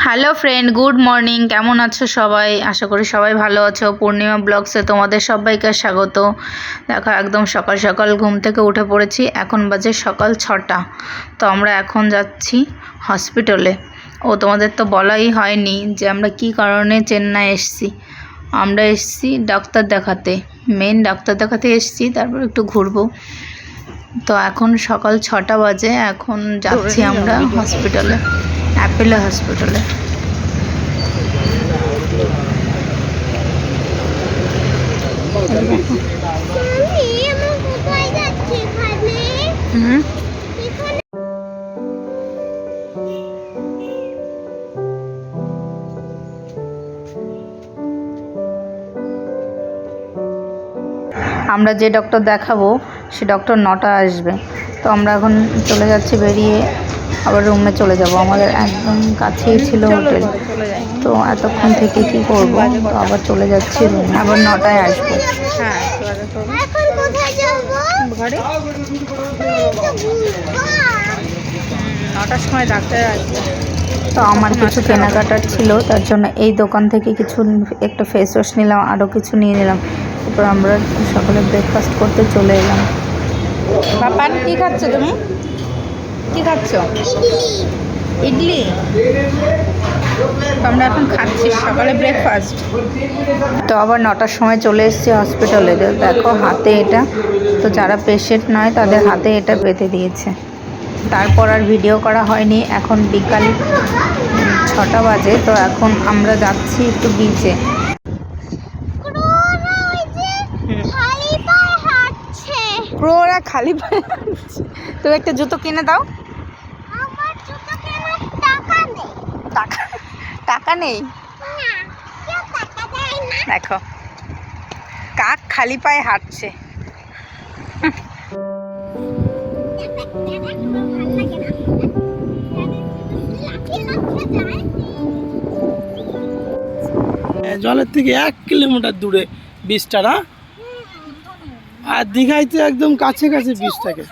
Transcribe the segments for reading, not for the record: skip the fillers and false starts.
Hello friend, good morning. কেমন আছো সবাই? আশা করি সবাই ভালো আছো। পূর্ণিমা ব্লগসে তোমাদের সবাইকে স্বাগত। দেখো, একদম সকাল সকাল ঘুম থেকে উঠে পড়েছি। এখন বাজে সকাল 6টা। তো আমরা এখন যাচ্ছি হসপিটালে। তোমাদের তো বলাই হয়নি যে আমরা কি কারণে চেন্নাই এসেছি। আমরা এসেছি ডাক্তার দেখাতে, মেন ডাক্তার দেখাতে এসেছি, তারপর একটু ঘুরবো। তো এখন সকাল 6টা বাজে, এখন যাচ্ছি আমরা হসপিটালে, অ্যাপেলো হসপিটালে। আমরা যে ডক্টর দেখাবো সে ডক্টর 9টা আসবে। তো আমরা এখন চলে যাচ্ছি, বেরিয়ে আবার রুমে চলে যাব। আমাদের একদম কাছেই ছিল হোটেল, তো এতক্ষণ থেকে কি করব, তো আবার চলে যাচ্ছি রুমে। আবার 9টায় আসবো। হ্যাঁ, ঘরে 9টার সময় ডাক্তার আসবে। তো আমার কিছু কেনাকাটার ছিল, তার জন্য এই দোকান থেকে কিছু একটা ফেস ওয়াশ নিলাম, আরও কিছু নিয়ে নিলাম। তারপর আমরা সকালে ব্রেকফাস্ট করতে চলে এলাম। বাপান, কি খাচ্ছ তুমি? কি খাচ্ছ? ইডলি। তো আমরা এখন খাচ্ছি সকালে ব্রেকফাস্ট। তো আবার 9টার সময় চলে এসেছি হসপিটালে। দেখো হাতে এটা, তো যারা পেশেন্ট নয় তাদের হাতে এটা বেঁধে দিয়েছে। তারপর আর ভিডিও করা হয়নি। এখন বিকাল 6টা বাজে। তো এখন আমরা যাচ্ছি একটু বিচে। ওরা খালি পায়ে হাঁটছে। তো একটা জুতো কিনে দাও। টাকা নেই। দেখো, কাক খালি পায়ে হাঁটছে। জলের থেকে 1 কিলোমিটার দূরে বীজটা, না? আর দীঘাইতে একদম কাছে কাছে বীজটাকে।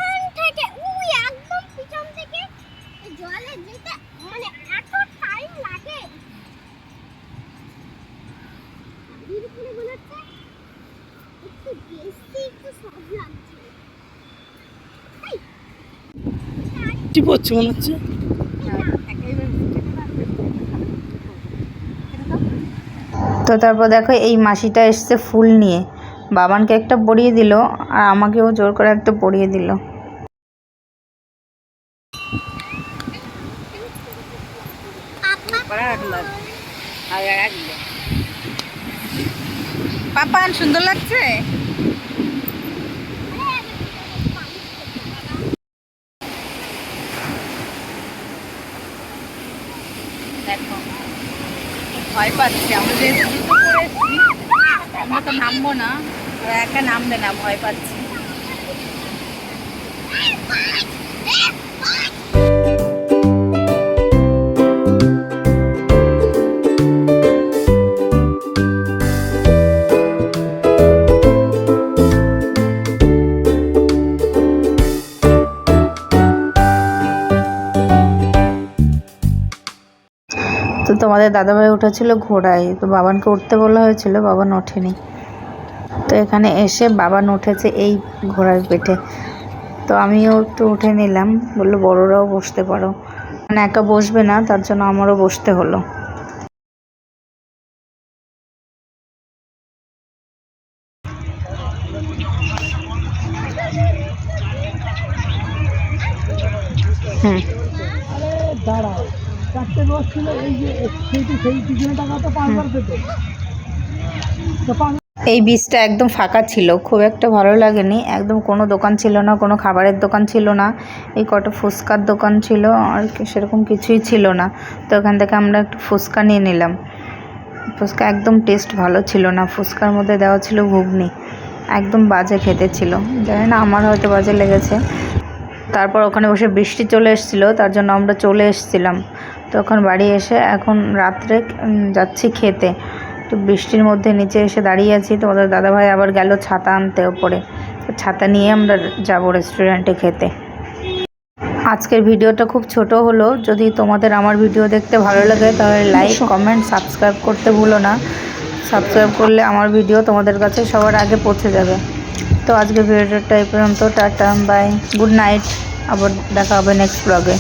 কি পড়ছে মনে হচ্ছে? তো তারপর দেখো, এই মাসিটা এসছে ফুল নিয়ে। বাবানকে একটা পরিয়ে দিল, আর আমাকেও জোর করে একটা পরিয়ে দিল। পাপান, সুন্দর লাগছে। দেখো, ভয় পাচ্ছে। আমরা যে জুতো পরে এসেছি, আমরা তো নামবো না, ওরা একা নামবে না, ভয় পাচ্ছে। তো তোমাদের দাদাভাই উঠেছিল ঘোড়ায়, তো বাবানকে উঠতে বলা হয়েছিল, বাবান ওঠেনি। তো এখানে এসে বাবান উঠেছে এই ঘোড়ার পেটে। তো আমিও একটু উঠে নিলাম, বললো বড়রাও বসতে পারো। মানে একা বসবে না, তার জন্য আমারও বসতে হলো। দাঁড়াও, 4টে রস ছিল, এই যে সেই পিছনে টাকা তো 5বার পেত। এই বীজটা একদম ফাঁকা ছিল, খুব একটা ভালো লাগেনি। একদম কোনো দোকান ছিল না, কোনো খাবারের দোকান ছিল না, এই কটা ফুচকার দোকান ছিল, আর সেরকম কিছুই ছিল না। তো ওখান থেকে আমরা একটু ফুচকা নিয়ে নিলাম। ফুচকা একদম টেস্ট ভালো ছিল না। ফুচকার মধ্যে দেওয়া ছিল ঘুগনি, একদম বাজে খেতে ছিল। জানি না, আমার হয়তো বাজে লেগেছে। তারপর ওখানে বসে বৃষ্টি চলে এসেছিলো, তার জন্য আমরা চলে এসেছিলাম। তখন বাড়ি এসে এখন রাত্রে যাচ্ছি খেতে। তো বৃষ্টির মধ্যে নিচে এসে দাঁড়িয়ে আছি। তোমাদের দাদাভাই আবার গেল ছাতা আনতে ওপরে। তো ছাতা নিয়ে আমরা যাব রেস্টুরেন্টে খেতে। আজকের ভিডিওটা খুব ছোট হলো। যদি তোমাদের আমার ভিডিও দেখতে ভালো লাগে তাহলে লাইক কমেন্ট সাবস্ক্রাইব করতে ভুলো না। সাবস্ক্রাইব করলে আমার ভিডিও তোমাদের কাছে সবার আগে পৌঁছে যাবে। তো আজকের ভিডিওটা এই পর্যন্ত। Tata, bye, good night. আবার দেখা হবে নেক্সট ব্লগে।